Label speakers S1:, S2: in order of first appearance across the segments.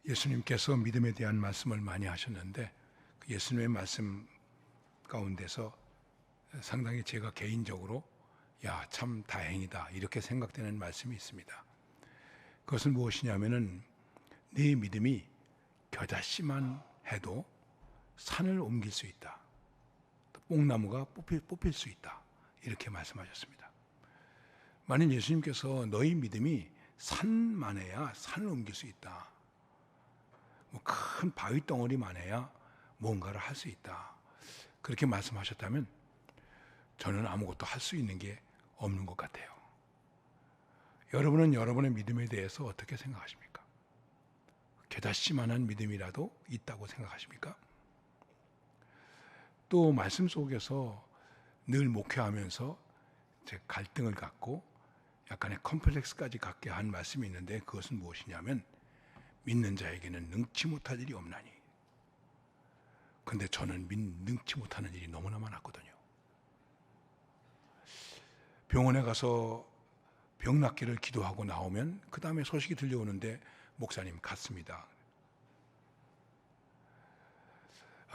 S1: 예수님께서 믿음에 대한 말씀을 많이 하셨는데 그 예수님의 말씀 가운데서 상당히 제가 개인적으로 참 다행이다 이렇게 생각되는 말씀이 있습니다. 그것은 무엇이냐면은 네 믿음이 겨자씨만 해도 산을 옮길 수 있다. 뽕나무가 뽑힐 수 있다. 이렇게 말씀하셨습니다. 만약 예수님께서 너희 믿음이 산만 해야 산을 옮길 수 있다. 큰 바위 덩어리만 해야 뭔가를 할 수 있다. 그렇게 말씀하셨다면 저는 아무것도 할 수 있는 게 없는 것 같아요. 여러분은 여러분의 믿음에 대해서 어떻게 생각하십니까? 겨자씨만한 믿음이라도 있다고 생각하십니까? 또 말씀 속에서 늘 목회하면서 제 갈등을 갖고 약간의 컴플렉스까지 갖게 한 말씀이 있는데 그것은 무엇이냐면 믿는 자에게는 능치 못할 일이 없나니. 근데 저는 능치 못하는 일이 너무나 많았거든요. 병원에 가서 병 낫기를 기도하고 나오면 그 다음에 소식이 들려오는데 목사님 갔습니다.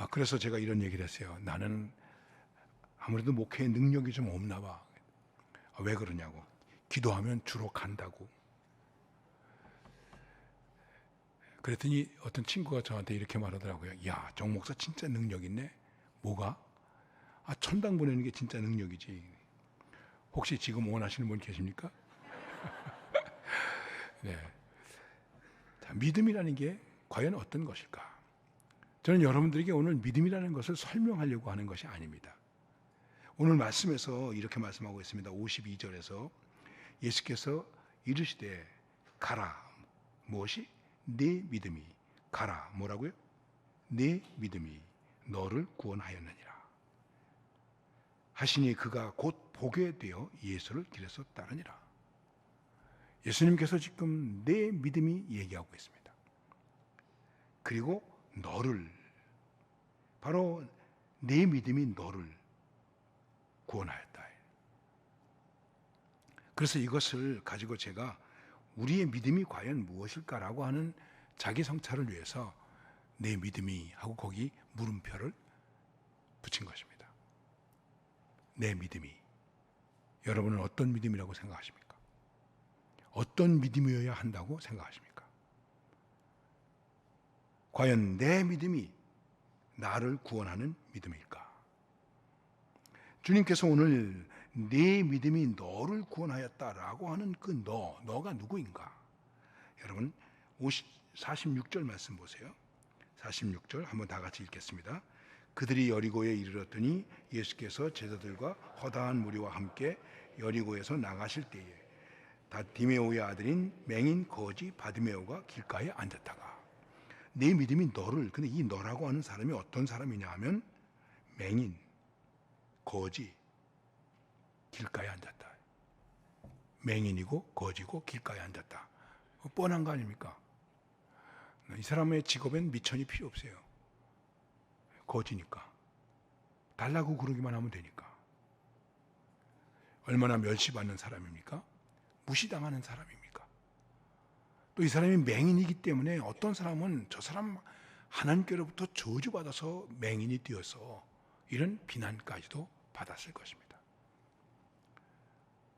S1: 그래서 제가 이런 얘기를 했어요. 나는 아무래도 목회의 능력이 좀 없나 봐. 왜 그러냐고. 기도하면 주로 간다고. 그랬더니 어떤 친구가 저한테 이렇게 말하더라고요. 야, 정 목사 진짜 능력 있네. 뭐가? 천당 보내는 게 진짜 능력이지. 혹시 지금 원하시는 분 계십니까? 네. 자, 믿음이라는 게 과연 어떤 것일까? 저는 여러분들에게 오늘 믿음이라는 것을 설명하려고 하는 것이 아닙니다. 오늘 말씀에서 이렇게 말씀하고 있습니다. 52절에서 예수께서 이르시되 가라. 무엇이? 네 믿음이 가라. 뭐라고요? 네 믿음이 너를 구원하였느니라. 하시니 그가 곧 보게 되어 예수를 길에서 따르니라. 예수님께서 지금 내 믿음이 얘기하고 있습니다. 그리고 너를, 바로 내 믿음이 너를 구원하였다. 그래서 이것을 가지고 제가 우리의 믿음이 과연 무엇일까라고 하는 자기 성찰을 위해서 내 믿음이 하고 거기 물음표를 붙인 것입니다. 내 믿음이. 여러분은 어떤 믿음이라고 생각하십니까? 어떤 믿음이어야 한다고 생각하십니까? 과연 내 믿음이 나를 구원하는 믿음일까? 주님께서 오늘 내 믿음이 너를 구원하였다라고 하는 그 너가 누구인가? 여러분 46절 말씀 보세요. 46절 한번 다 같이 읽겠습니다. 그들이 여리고에 이르렀더니 예수께서 제자들과 허다한 무리와 함께 여리고에서 나가실 때에 디메오의 아들인 맹인 거지 바디메오가 길가에 앉았다가. 내 믿음이 너를, 근데 이 너라고 하는 사람이 어떤 사람이냐 하면 맹인, 거지, 길가에 앉았다. 맹인이고 거지고 길가에 앉았다. 뻔한 거 아닙니까? 이 사람의 직업엔 미천이 필요 없어요. 거지니까. 달라고 그러기만 하면 되니까. 얼마나 멸시받는 사람입니까? 무시당하는 사람입니까? 또 이 사람이 맹인이기 때문에 어떤 사람은 저 사람 하나님께로부터 저주받아서 맹인이 되어서 이런 비난까지도 받았을 것입니다.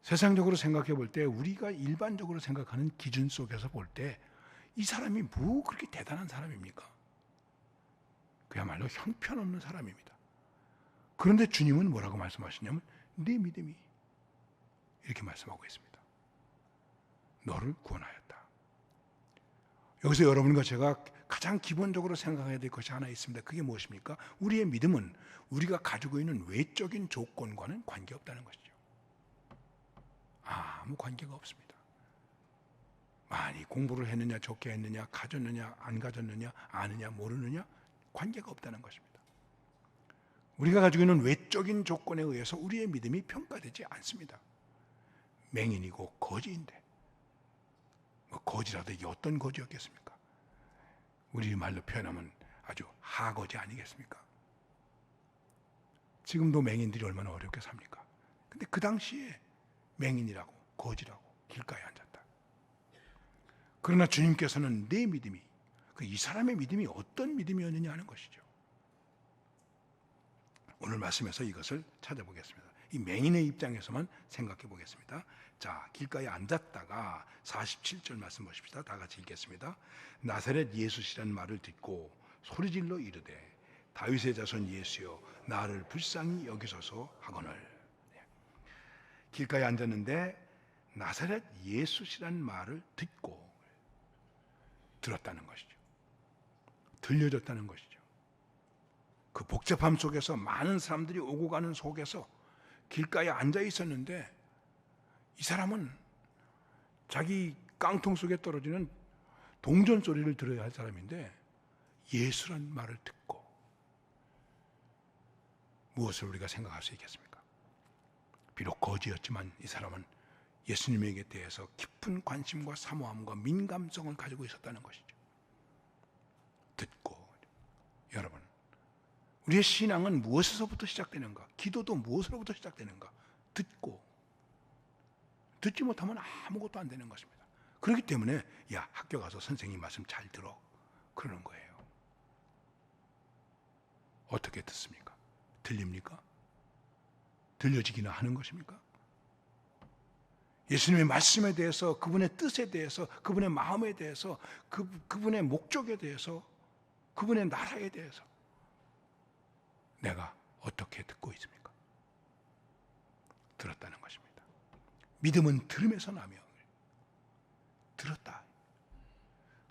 S1: 세상적으로 생각해 볼 때 우리가 일반적으로 생각하는 기준 속에서 볼 때 이 사람이 뭐 그렇게 대단한 사람입니까? 그야말로 형편없는 사람입니다. 그런데 주님은 뭐라고 말씀하시냐면 네 믿음이 이렇게 말씀하고 있습니다. 너를 구원하였다. 여기서 여러분과 제가 가장 기본적으로 생각해야 될 것이 하나 있습니다. 그게 무엇입니까? 우리의 믿음은 우리가 가지고 있는 외적인 조건과는 관계없다는 것이죠. 아무 관계가 없습니다. 많이 공부를 했느냐 적게 했느냐 가졌느냐 안 가졌느냐 아느냐 모르느냐 관계가 없다는 것입니다. 우리가 가지고 있는 외적인 조건에 의해서 우리의 믿음이 평가되지 않습니다. 맹인이고 거지인데 거지라도 이게 어떤 거지였겠습니까? 우리 말로 표현하면 아주 하거지 아니겠습니까? 지금도 맹인들이 얼마나 어렵게 삽니까? 근데 그 당시에 맹인이라고 거지라고 길가에 앉았다. 그러나 주님께서는 내 믿음이, 이 사람의 믿음이 어떤 믿음이었느냐 하는 것이죠. 오늘 말씀에서 이것을 찾아보겠습니다. 이 맹인의 입장에서만 생각해 보겠습니다. 자, 길가에 앉았다가 47절 말씀 보십시다. 다 같이 읽겠습니다. 나사렛 예수시라는 말을 듣고 소리질러 이르되 다윗의 자손 예수여 나를 불쌍히 여기소서 하거늘. 길가에 앉았는데 나사렛 예수시라는 말을 듣고 들었다는 것이죠. 들려졌다는 것이죠. 그 복잡함 속에서 많은 사람들이 오고 가는 속에서 길가에 앉아 있었는데 이 사람은 자기 깡통 속에 떨어지는 동전 소리를 들어야 할 사람인데 예수란 말을 듣고 무엇을 우리가 생각할 수 있겠습니까? 비록 거지였지만 이 사람은 예수님에게 대해서 깊은 관심과 사모함과 민감성을 가지고 있었다는 것이죠. 듣고. 여러분, 우리의 신앙은 무엇에서부터 시작되는가? 기도도 무엇으로부터 시작되는가? 듣고. 듣지 못하면 아무것도 안 되는 것입니다. 그렇기 때문에 야, 학교 가서 선생님 말씀 잘 들어 그러는 거예요. 어떻게 듣습니까? 들립니까? 들려지기나 하는 것입니까? 예수님의 말씀에 대해서, 그분의 뜻에 대해서, 그분의 마음에 대해서, 그분의 목적에 대해서, 그분의 나라에 대해서 내가 어떻게 듣고 있습니까? 들었다는 것입니다. 믿음은 들음에서 나며 들었다.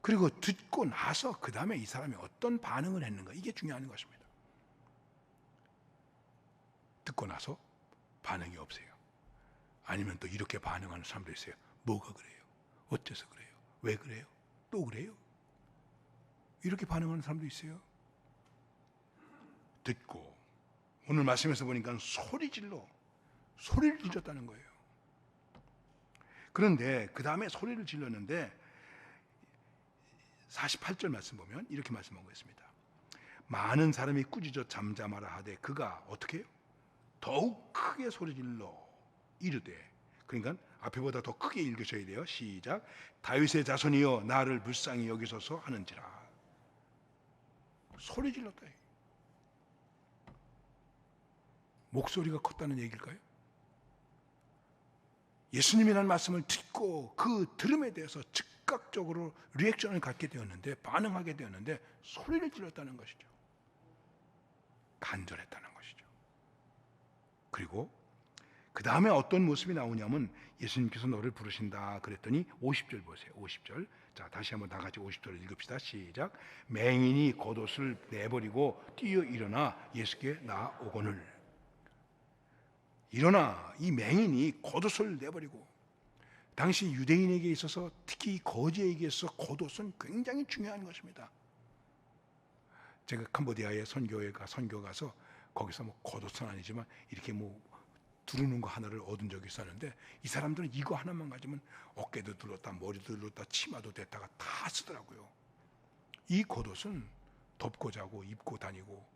S1: 그리고 듣고 나서 그 다음에 이 사람이 어떤 반응을 했는가, 이게 중요한 것입니다. 듣고 나서 반응이 없어요. 아니면 또 이렇게 반응하는 사람도 있어요. 뭐가 그래요? 어째서 그래요? 왜 그래요? 또 그래요? 이렇게 반응하는 사람도 있어요. 듣고 오늘 말씀에서 보니까 소리를 질렀다는 거예요. 그런데 그 다음에 소리를 질렀는데 48절 말씀 보면 이렇게 말씀하고 있습니다. 많은 사람이 꾸짖어 잠잠하라 하되 그가 어떻게 해요? 더욱 크게 소리질러 이르되, 그러니까 앞에보다 더 크게 읽으셔야 돼요. 시작. 다윗의 자손이여 나를 불쌍히 여기소서 하는지라. 소리 질렀다. 목소리가 컸다는 얘기일까요? 예수님이라는 말씀을 듣고 그 들음에 대해서 즉각적으로 리액션을 갖게 되었는데, 반응하게 되었는데 소리를 질렀다는 것이죠. 간절했다는 것이죠. 그리고 그 다음에 어떤 모습이 나오냐면 예수님께서 너를 부르신다 그랬더니 50절 보세요. 50절. 자, 다시 한번 다 같이 50절을 읽읍시다. 시작. 맹인이 겉옷을 내버리고 뛰어 일어나 예수께 나오거늘. 일어나. 이 맹인이 겉옷을 내버리고, 당시 유대인에게 있어서, 특히 거지에게 있어서 겉옷은 굉장히 중요한 것입니다. 제가 캄보디아에 선교 가서 거기서 뭐 겉옷은 아니지만 이렇게 뭐 두르는 거 하나를 얻은 적이 있었는데, 이 사람들은 이거 하나만 가지면 어깨도 둘렀다, 머리도 둘렀다, 치마도 댔다가 다 쓰더라고요. 이 겉옷은 덮고 자고 입고 다니고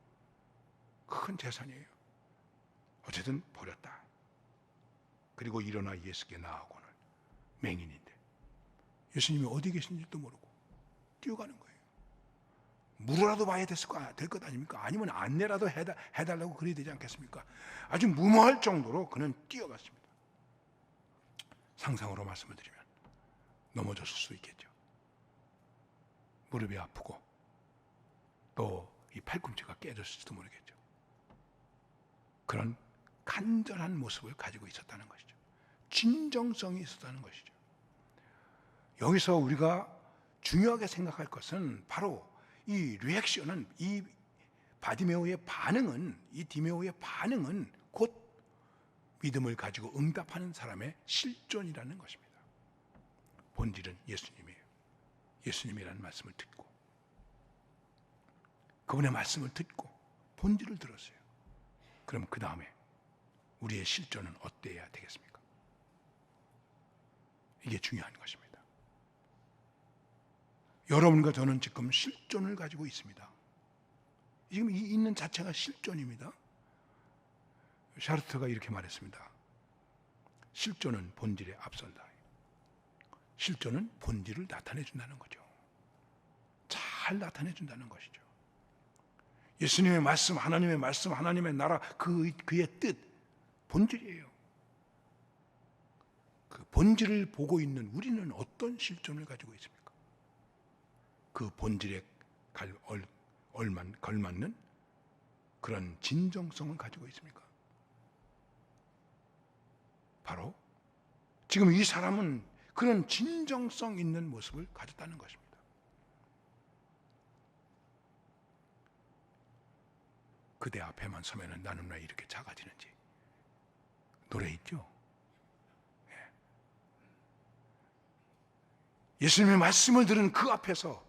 S1: 큰 재산이에요. 어쨌든 버렸다. 그리고 일어나 예수께 나아오고는 맹인인데 예수님이 어디 계신지도 모르고 뛰어가는 거예요. 물어라도 봐야 될 것 아닙니까? 아니면 안내라도 해달라고 그래야 되지 않겠습니까? 아주 무모할 정도로 그는 뛰어갔습니다. 상상으로 말씀을 드리면 넘어졌을 수 있겠죠. 무릎이 아프고 또 이 팔꿈치가 깨졌을지도 모르겠죠. 그런 간절한 모습을 가지고 있었다는 것이죠. 진정성이 있었다는 것이죠. 여기서 우리가 중요하게 생각할 것은 바로 이 리액션은, 이 바디메오의 반응은, 이 디메오의 반응은 곧 믿음을 가지고 응답하는 사람의 실존이라는 것입니다. 본질은 예수님이에요. 예수님이라는 말씀을 듣고, 그분의 말씀을 듣고 본질을 들었어요. 그럼 그 다음에 우리의 실존은 어때야 되겠습니까? 이게 중요한 것입니다. 여러분과 저는 지금 실존을 가지고 있습니다. 지금 이 있는 자체가 실존입니다. 샤르트가 이렇게 말했습니다. 실존은 본질에 앞선다. 실존은 본질을 나타내 준다는 거죠. 잘 잘 나타내 준다는 것이죠. 예수님의 말씀, 하나님의 말씀, 하나님의 나라, 그의 뜻, 본질이에요. 그 본질을 보고 있는 우리는 어떤 실존을 가지고 있습니까? 그 본질에 걸맞는 그런 진정성을 가지고 있습니까? 바로 지금 이 사람은 그런 진정성 있는 모습을 가졌다는 것입니다. 그대 앞에만 서면은 나는 왜 이렇게 작아지는지 노래 있죠? 예수님의 말씀을 들은 그 앞에서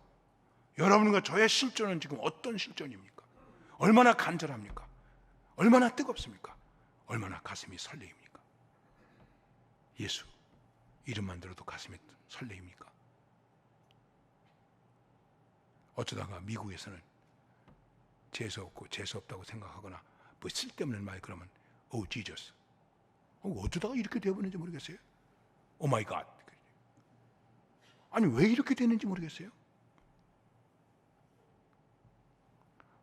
S1: 여러분과 저의 실존은 지금 어떤 실존입니까? 얼마나 간절합니까? 얼마나 뜨겁습니까? 얼마나 가슴이 설레입니까? 예수 이름만 들어도 가슴이 설레입니까? 어쩌다가 미국에서는 재수 없고 재수 없다고 생각하거나 뭐 쓸데없는 말 그러면 Oh Jesus, 어쩌다가 이렇게 되어버렸는지 모르겠어요. Oh my God. 아니 왜 이렇게 됐는지 모르겠어요.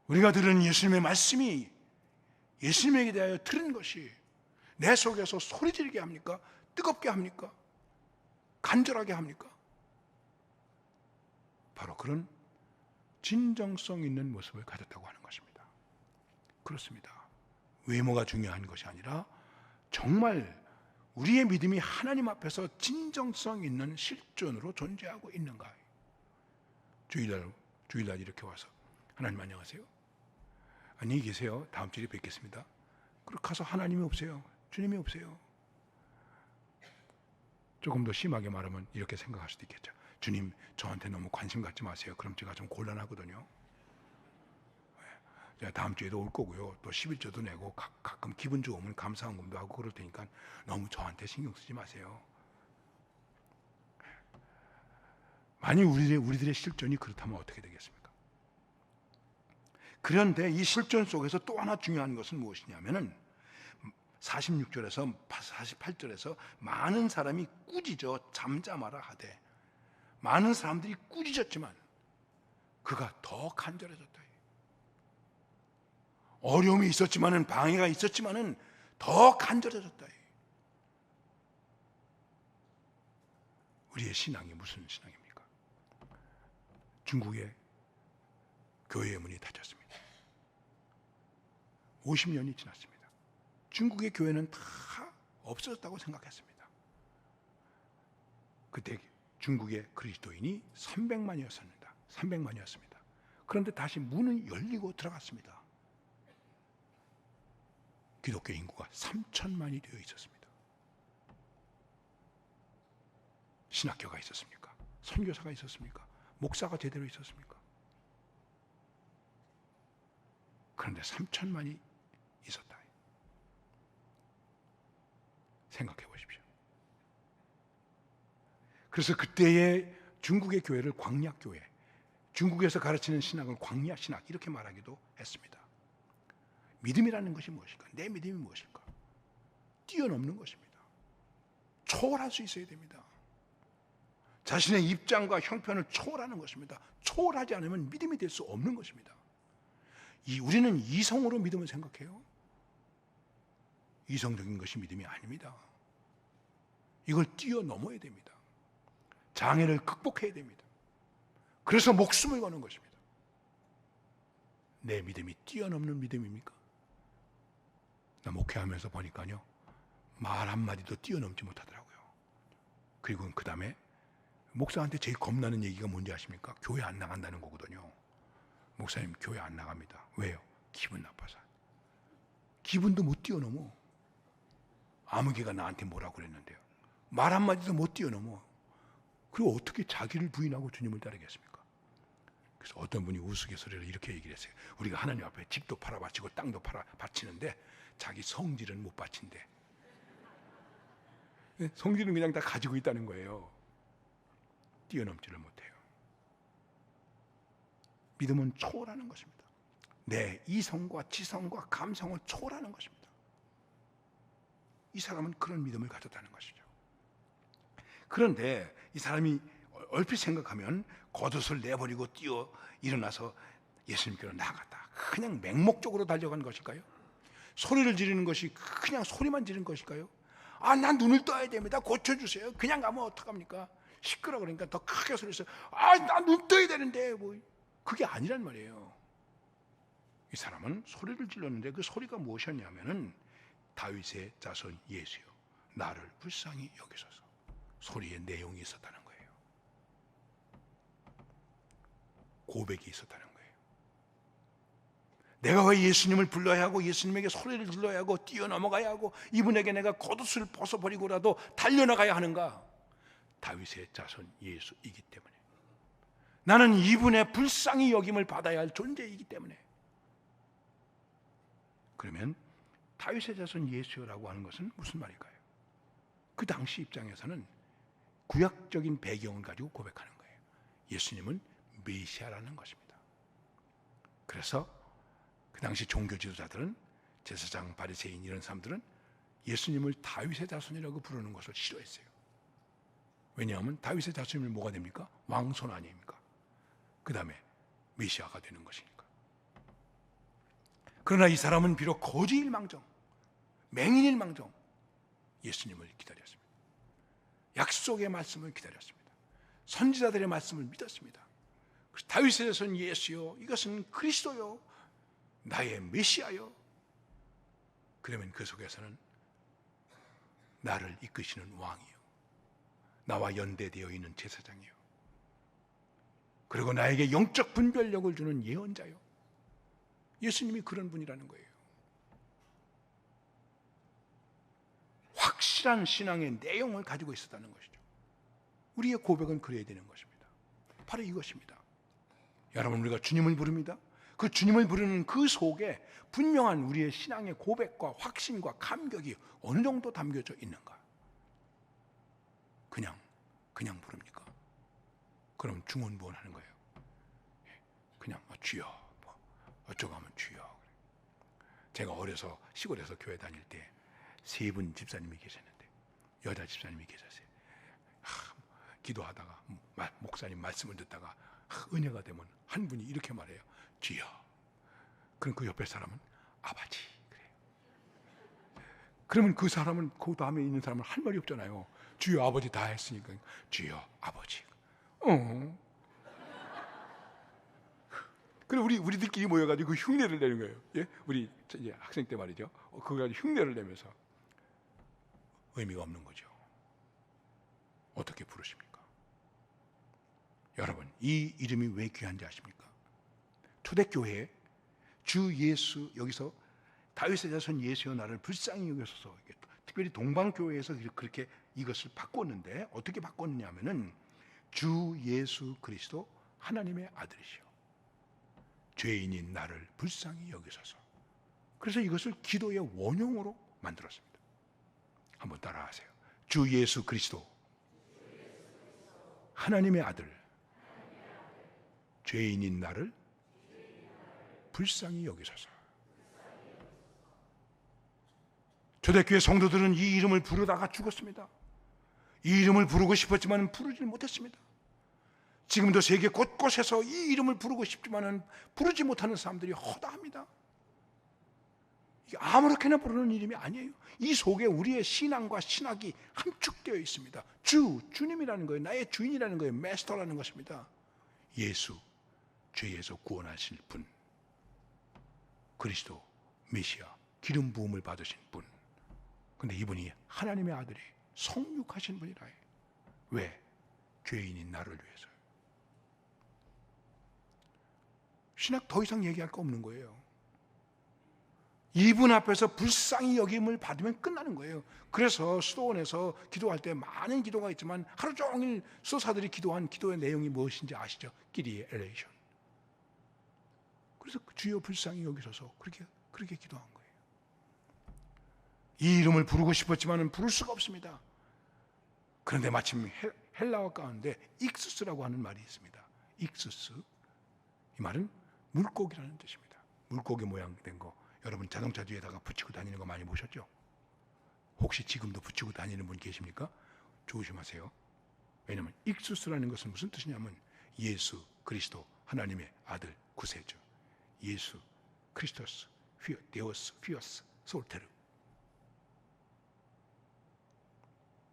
S1: 우리가 들은 예수님의 말씀이 예수님에게 대하여 들은 것이 내 속에서 소리 지르게 합니까? 뜨겁게 합니까? 간절하게 합니까? 바로 그런 진정성 있는 모습을 가졌다고 하는 것입니다. 그렇습니다. 외모가 중요한 것이 아니라 정말 우리의 믿음이 하나님 앞에서 진정성 있는 실존으로 존재하고 있는가? 주일날 이렇게 와서 하나님 안녕하세요. 안녕히 계세요. 다음 주에 뵙겠습니다. 그리고 가서 하나님이 없어요. 주님이 없어요. 조금 더 심하게 말하면 이렇게 생각할 수도 있겠죠. 주님 저한테 너무 관심 갖지 마세요. 그럼 제가 좀 곤란하거든요. 제가 다음 주에도 올 거고요. 또 11조도 내고 가끔 기분 좋으면 감사헌금도 하고 그럴 테니까 너무 저한테 신경 쓰지 마세요. 만약 우리들의 실존이 그렇다면 어떻게 되겠습니까? 그런데 이 실존 속에서 또 하나 중요한 것은 무엇이냐면은 46절에서 48절에서 많은 사람이 꾸짖어 잠잠하라 하되, 많은 사람들이 꾸짖었지만 그가 더 간절해졌다. 어려움이 있었지만은, 방해가 있었지만은 더 간절해졌다. 우리의 신앙이 무슨 신앙입니까? 중국의 교회의 문이 닫혔습니다. 50년이 지났습니다. 중국의 교회는 다 없어졌다고 생각했습니다. 그때 중국의 그리스도인이 300만이었습니다. 300만이었습니다. 그런데 다시 문은 열리고 들어갔습니다. 기독교 인구가 3천만이 되어 있었습니다. 신학교가 있었습니까? 선교사가 있었습니까? 목사가 제대로 있었습니까? 그런데 3천만이 있었다. 생각해 보십시오. 그래서 그때의 중국의 교회를 광야교회, 중국에서 가르치는 신학을 광야신학 이렇게 말하기도 했습니다. 믿음이라는 것이 무엇일까? 내 믿음이 무엇일까? 뛰어넘는 것입니다. 초월할 수 있어야 됩니다. 자신의 입장과 형편을 초월하는 것입니다. 초월하지 않으면 믿음이 될 수 없는 것입니다. 우리는 이성으로 믿음을 생각해요. 이성적인 것이 믿음이 아닙니다. 이걸 뛰어넘어야 됩니다. 장애를 극복해야 됩니다. 그래서 목숨을 거는 것입니다. 내 믿음이 뛰어넘는 믿음입니까? 나 목회하면서 보니까요, 말 한마디도 뛰어넘지 못하더라고요. 그리고 그 다음에 목사한테 제일 겁나는 얘기가 뭔지 아십니까? 교회 안 나간다는 거거든요. 목사님 교회 안 나갑니다. 왜요? 기분 나빠서. 기분도 못 뛰어넘어. 아무개가 나한테 뭐라고 그랬는데요. 말 한마디도 못 뛰어넘어. 그리고 어떻게 자기를 부인하고 주님을 따르겠습니까? 그래서 어떤 분이 우스갯소리로 이렇게 얘기를 했어요. 우리가 하나님 앞에 집도 팔아 바치고 땅도 팔아 바치는데 자기 성질은 못 바친대. 성질은 그냥 다 가지고 있다는 거예요. 뛰어넘지를 못해요. 믿음은 초월하는 것입니다. 내 이성과 지성과 감성을 초월하는 것입니다. 이 사람은 그런 믿음을 가졌다는 것이죠. 그런데 이 사람이 얼핏 생각하면 겉옷을 내버리고 뛰어 일어나서 예수님께로 나아갔다. 그냥 맹목적으로 달려간 것일까요? 소리를 지르는 것이 그냥 소리만 지르는 것일까요? 아, 난 눈을 떠야 됩니다. 고쳐주세요. 그냥 가면 어떡합니까? 시끄러 그러니까 더 크게 소리해서 아, 나 눈 떠야 되는데 뭐 그게 아니란 말이에요. 이 사람은 소리를 질렀는데 그 소리가 무엇이었냐면은 다윗의 자손 예수여 나를 불쌍히 여기소서. 소리의 내용이 있었다는 거예요. 고백이 있었다는 거예요. 내가 왜 예수님을 불러야 하고 예수님에게 소리를 질러야 하고 뛰어넘어가야 하고 이분에게 내가 겉옷을 벗어버리고라도 달려나가야 하는가? 다윗의 자손 예수이기 때문에, 나는 이분의 불쌍히 여김을 받아야 할 존재이기 때문에. 그러면 다윗의 자손 예수라고 하는 것은 무슨 말일까요? 그 당시 입장에서는 구약적인 배경을 가지고 고백하는 거예요. 예수님은 메시아라는 것입니다. 그래서 그 당시 종교 지도자들은, 제사장, 바리새인 이런 사람들은 예수님을 다윗의 자손이라고 부르는 것을 싫어했어요. 왜냐하면 다윗의 자손이면 뭐가 됩니까? 왕손 아닙니까? 그 다음에 메시아가 되는 것이니까. 그러나 이 사람은 비록 거지일망정, 맹인일망정 예수님을 기다렸습니다. 약속의 말씀을 기다렸습니다. 선지자들의 말씀을 믿었습니다. 그래서 다윗의 자손 예수요, 이것은 그리스도요, 나의 메시아요. 그러면 그 속에서는 나를 이끄시는 왕이요, 나와 연대되어 있는 제사장이요, 그리고 나에게 영적 분별력을 주는 예언자요, 예수님이 그런 분이라는 거예요. 확실한 신앙의 내용을 가지고 있었다는 것이죠. 우리의 고백은 그래야 되는 것입니다. 바로 이것입니다. 여러분, 우리가 주님을 부릅니다. 그 주님을 부르는 그 속에 분명한 우리의 신앙의 고백과 확신과 감격이 어느 정도 담겨져 있는가? 그냥 부릅니까? 그럼 중언부언하는 거예요. 그냥 주여, 뭐 어쩌고 하면 주여. 제가 어려서 시골에서 교회 다닐 때 세 분 집사님이 계셨는데, 여자 집사님이 계셨어요. 기도하다가 목사님 말씀을 듣다가 은혜가 되면 한 분이 이렇게 말해요. 주여. 그럼 그 옆에 사람은 아버지 그래요. 그러면 그 사람은, 그 다음에 있는 사람은 할 말이 없잖아요. 주여 아버지 다 했으니까 주여 아버지. 그래 우리들끼리 모여가지고 그 흉내를 내는 거예요. 예? 우리 이제 학생 때 말이죠. 그거 가지고 흉내를 내면서 의미가 없는 거죠. 어떻게 부르십니까? 여러분, 이 이름이 왜 귀한지 아십니까? 초대교회에 주 예수, 여기서 다윗의 자손 예수여 나를 불쌍히 여기소서, 특별히 동방교회에서 그렇게 이것을 바꿨는데, 어떻게 바꿨느냐 하면은 주 예수 그리스도 하나님의 아들이시오, 죄인인 나를 불쌍히 여기소서. 그래서 이것을 기도의 원형으로 만들었습니다. 한번 따라하세요. 주 예수 그리스도 하나님의 아들, 죄인인 나를 불쌍히 여기소서. 초대교회 성도들은 이 이름을 부르다가 죽었습니다. 이 이름을 부르고 싶었지만 부르지 못했습니다. 지금도 세계 곳곳에서 이 이름을 부르고 싶지만 부르지 못하는 사람들이 허다합니다. 이게 아무렇게나 부르는 이름이 아니에요. 이 속에 우리의 신앙과 신학이 함축되어 있습니다. 주님이라는 거예요. 나의 주인이라는 거예요. 마스터라는 것입니다. 예수, 죄에서 구원하실 분, 그리스도, 메시아, 기름 부음을 받으신 분. 근데 이분이 하나님의 아들이 성육하신 분이라 해요. 왜? 죄인인 나를 위해서요. 신학 더 이상 얘기할 거 없는 거예요. 이분 앞에서 불쌍히 여김을 받으면 끝나는 거예요. 그래서 수도원에서 기도할 때 많은 기도가 있지만 하루 종일 수도사들이 기도한 기도의 내용이 무엇인지 아시죠? 끼리의 엘레이션. 그래서 주여 불쌍히 여기소서 그렇게 기도한 거예요. 이 이름을 부르고 싶었지만 부를 수가 없습니다. 그런데 마침 헬라어 가운데 익수스라고 하는 말이 있습니다. 익수스, 이 말은 물고기라는 뜻입니다. 물고기 모양 된 거, 여러분 자동차 뒤에다가 붙이고 다니는 거 많이 보셨죠? 혹시 지금도 붙이고 다니는 분 계십니까? 조심하세요. 왜냐하면 익수스라는 것은 무슨 뜻이냐면 예수 그리스도 하나님의 아들 구세주, 예수 크리스토스 데오스 피어스 솔테르.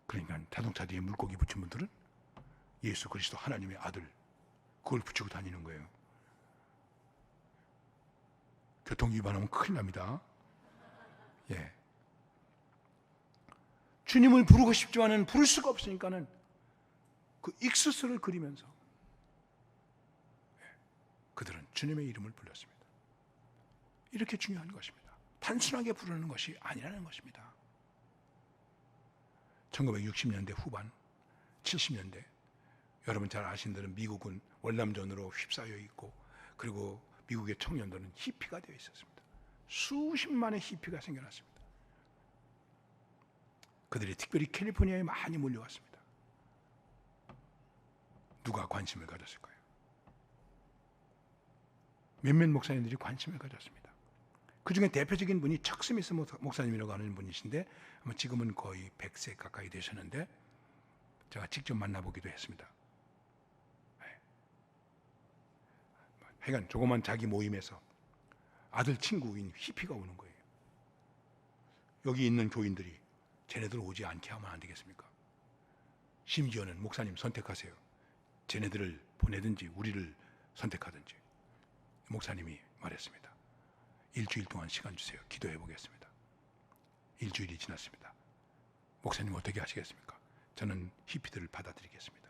S1: 그러니까 자동차 뒤에 물고기 붙인 분들은 예수 그리스도 하나님의 아들 그걸 붙이고 다니는 거예요. 교통 위반하면 큰일 납니다. 예. 주님을 부르고 싶지만은 부를 수가 없으니까는 그 익수스를 그리면서 그들은 주님의 이름을 불렀습니다. 이렇게 중요한 것입니다. 단순하게 부르는 것이 아니라는 것입니다. 1960년대 후반, 70년대 여러분 잘 아시는 대로 미국은 월남전으로 휩싸여 있고 그리고 미국의 청년들은 히피가 되어 있었습니다. 수십만의 히피가 생겨났습니다. 그들이 특별히 캘리포니아에 많이 몰려왔습니다. 누가 관심을 가졌을까요? 몇몇 목사님들이 관심을 가졌습니다. 그 중에 대표적인 분이 척 스미스 목사님이라고 하는 분이신데 지금은 거의 100세 가까이 되셨는데 제가 직접 만나보기도 했습니다. 하여간 조그만 자기 모임에서 아들 친구인 히피가 오는 거예요. 여기 있는 교인들이 쟤네들 오지 않게 하면 안 되겠습니까? 심지어는 목사님 선택하세요. 쟤네들을 보내든지 우리를 선택하든지. 목사님이 말했습니다. 일주일 동안 시간 주세요. 기도해 보겠습니다. 일주일이 지났습니다. 목사님 어떻게 하시겠습니까? 저는 히피들을 받아들이겠습니다.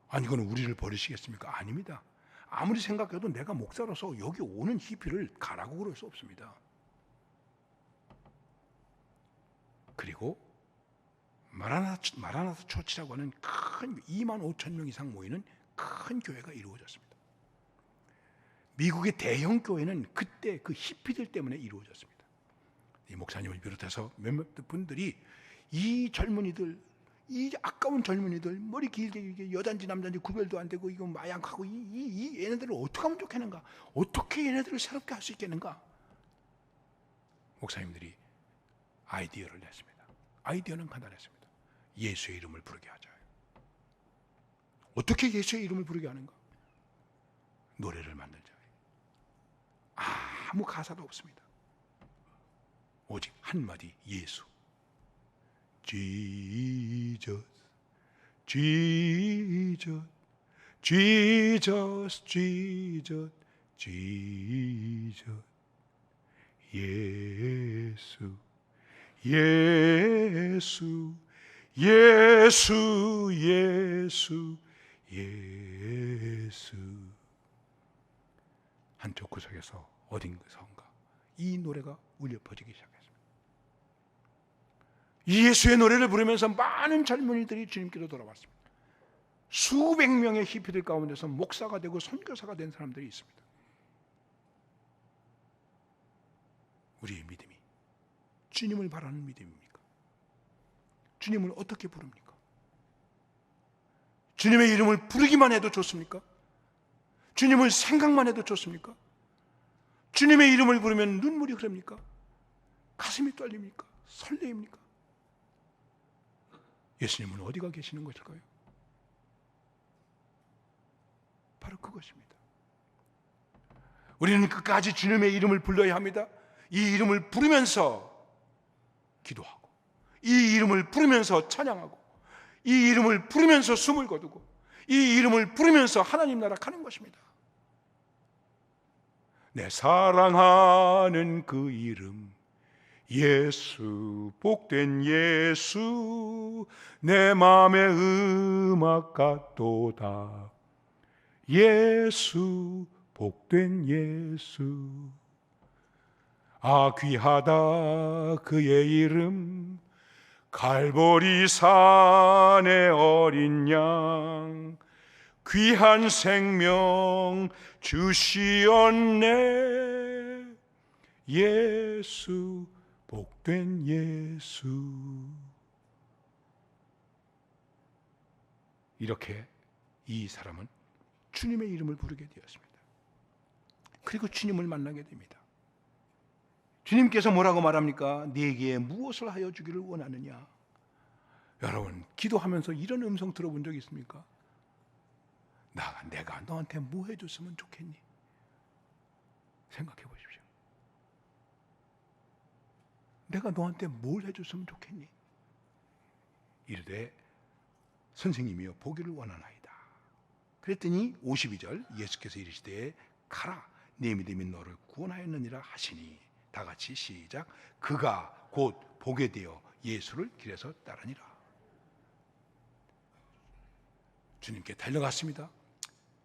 S1: 아니 이건 우리를 버리시겠습니까? 아닙니다. 아무리 생각해도 내가 목사로서 여기 오는 히피를 가라고 그럴 수 없습니다. 그리고 마라나타 처치라고 하는 큰 2만 5천 명 이상 모이는 큰 교회가 이루어졌습니다. 미국의 대형 교회는 그때 그 히피들 때문에 이루어졌습니다. 이 목사님을 비롯해서 몇몇 분들이 이 젊은이들, 이 아까운 젊은이들, 머리 길게 여잔지 남잔지 구별도 안 되고 이거 마약하고 이 얘네들을 어떻게 하면 좋겠는가? 어떻게 얘네들을 새롭게 할 수 있겠는가? 목사님들이 아이디어를 냈습니다. 아이디어는 간단했습니다. 예수의 이름을 부르게 하자. 어떻게 예수의 이름을 부르게 하는가? 노래를 만들자. 아무 가사도 없습니다. 오직 한마디 예수. Jesus, Jesus, Jesus, Jesus, Jesus. 예수, 예수, 예수, 예수, 예수. 한쪽 구석에서 어딘가선가 이 노래가 울려 퍼지기 시작했습니다. 이 예수의 노래를 부르면서 많은 젊은이들이 주님께로 돌아왔습니다. 수백 명의 히피들 가운데서 목사가 되고 선교사가 된 사람들이 있습니다. 우리의 믿음이 주님을 바라는 믿음입니까? 주님을 어떻게 부릅니까? 주님의 이름을 부르기만 해도 좋습니까? 주님을 생각만 해도 좋습니까? 주님의 이름을 부르면 눈물이 흐릅니까? 가슴이 떨립니까? 설레입니까? 예수님은 어디가 계시는 것일까요? 바로 그것입니다. 우리는 끝까지 주님의 이름을 불러야 합니다. 이 이름을 부르면서 기도하고, 이 이름을 부르면서 찬양하고, 이 이름을 부르면서 숨을 거두고, 이 이름을 부르면서 하나님 나라 가는 것입니다. 내 사랑하는 그 이름 예수, 복된 예수, 내 맘의 음악 같도다. 예수, 복된 예수. 아 귀하다 그의 이름, 갈보리 산의 어린 양, 귀한 생명 주시었네. 예수, 복된 예수. 이렇게 이 사람은 주님의 이름을 부르게 되었습니다. 그리고 주님을 만나게 됩니다. 주님께서 뭐라고 말합니까? 네게 무엇을 하여 주기를 원하느냐? 여러분, 기도하면서 이런 음성 들어본 적 있습니까? 내가 너한테 뭐 해줬으면 좋겠니? 생각해 보십시오. 내가 너한테 뭘 해줬으면 좋겠니? 이르되 선생님이여 보기를 원하나이다. 그랬더니 52절 예수께서 이르시되 가라 네 믿음이 너를 구원하였느니라 하시니, 다 같이 시작. 그가 곧 보게 되어 예수를 길에서 따르니라. 주님께 달려갔습니다.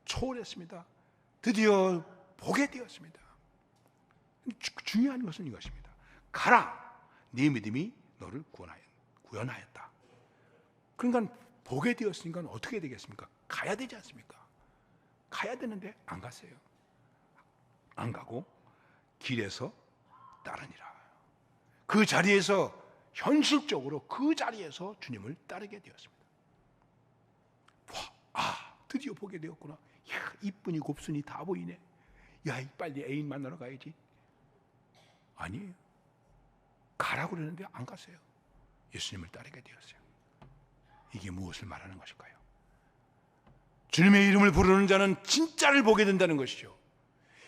S1: 초월했습니다. 드디어 보게 되었습니다. 중요한 것은 이것입니다. 가라 네 믿음이 너를 구원하였다. 그러니까 보게 되었으니까 어떻게 되겠습니까? 가야 되지 않습니까? 가야 되는데 안 갔어요. 안 가고 길에서 따르니라. 그 자리에서 현실적으로 그 자리에서 주님을 따르게 되었습니다. 드디어 보게 되었구나. 야, 이쁜이 곱순이 다 보이네. 야, 빨리 애인 만나러 가야지. 아니에요. 가라고 그러는데 안 갔어요. 예수님을 따르게 되었어요. 이게 무엇을 말하는 것일까요? 주님의 이름을 부르는 자는 진짜를 보게 된다는 것이죠.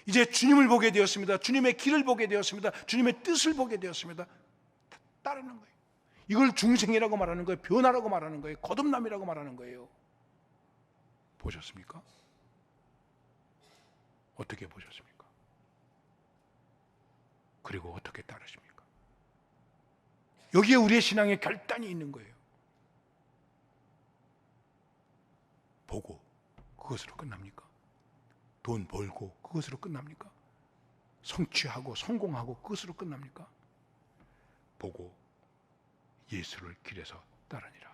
S1: 이제 주님을 보게 되었습니다. 주님의 길을 보게 되었습니다. 주님의 뜻을 보게 되었습니다. 따르는 거예요. 이걸 중생이라고 말하는 거예요. 변화라고 말하는 거예요. 거듭남이라고 말하는 거예요. 보셨습니까? 어떻게 보셨습니까? 그리고 어떻게 따르십니까? 여기에 우리의 신앙의 결단이 있는 거예요. 보고 그것으로 끝납니까? 돈 벌고 그것으로 끝납니까? 성취하고 성공하고 그것으로 끝납니까? 보고 예수를 길에서 따르니라.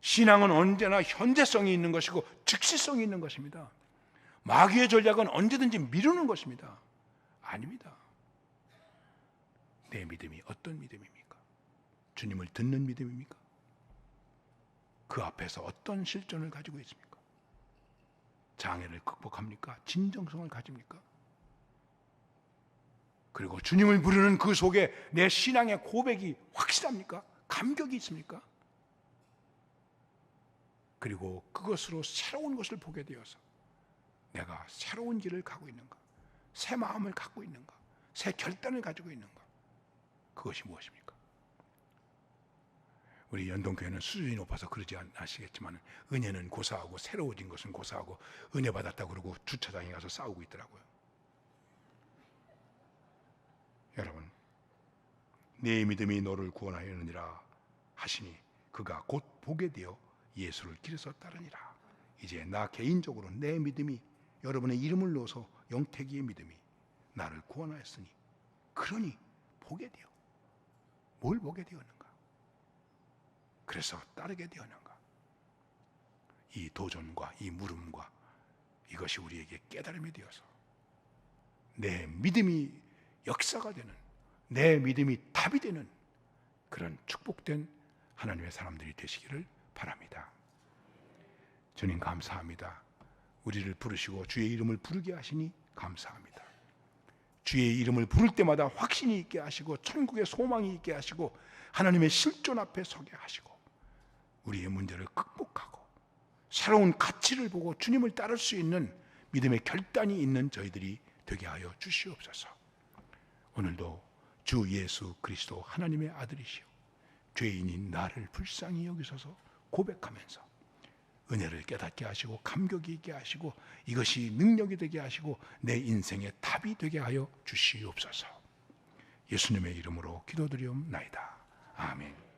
S1: 신앙은 언제나 현재성이 있는 것이고 즉시성이 있는 것입니다. 마귀의 전략은 언제든지 미루는 것입니다. 아닙니다. 내 믿음이 어떤 믿음입니까? 주님을 듣는 믿음입니까? 그 앞에서 어떤 실존을 가지고 있습니까? 장애를 극복합니까? 진정성을 가집니까? 그리고 주님을 부르는 그 속에 내 신앙의 고백이 확실합니까? 감격이 있습니까? 그리고 그것으로 새로운 것을 보게 되어서 내가 새로운 길을 가고 있는가? 새 마음을 갖고 있는가? 새 결단을 가지고 있는가? 그것이 무엇입니까? 우리 연동교회는 수준이 높아서 그러지 않으시겠지만 은혜는 고사하고 새로워진 것은 고사하고 은혜 받았다고 그러고 주차장에 가서 싸우고 있더라고요. 여러분, 네 믿음이 너를 구원하였느니라 하시니 그가 곧 보게 되어 예수를 길에서 따르니라. 이제 나 개인적으로 내 믿음이, 여러분의 이름을 넣어서 영택이의 믿음이 나를 구원하였으니 그러니 보게 되어. 뭘 보게 되었는가? 그래서 따르게 되었는가? 이 도전과 이 물음과 이것이 우리에게 깨달음이 되어서 내 믿음이 역사가 되는, 내 믿음이 답이 되는 그런 축복된 하나님의 사람들이 되시기를 바랍니다. 주님 감사합니다. 우리를 부르시고 주의 이름을 부르게 하시니 감사합니다. 주의 이름을 부를 때마다 확신이 있게 하시고 천국의 소망이 있게 하시고 하나님의 실존 앞에 서게 하시고 우리의 문제를 극복하고 새로운 가치를 보고 주님을 따를 수 있는 믿음의 결단이 있는 저희들이 되게 하여 주시옵소서. 오늘도 주 예수 그리스도 하나님의 아들이시오 죄인인 나를 불쌍히 여기셔서 고백하면서 은혜를 깨닫게 하시고 감격이 있게 하시고 이것이 능력이 되게 하시고 내 인생의 답이 되게 하여 주시옵소서. 예수님의 이름으로 기도드리옵나이다. 아멘.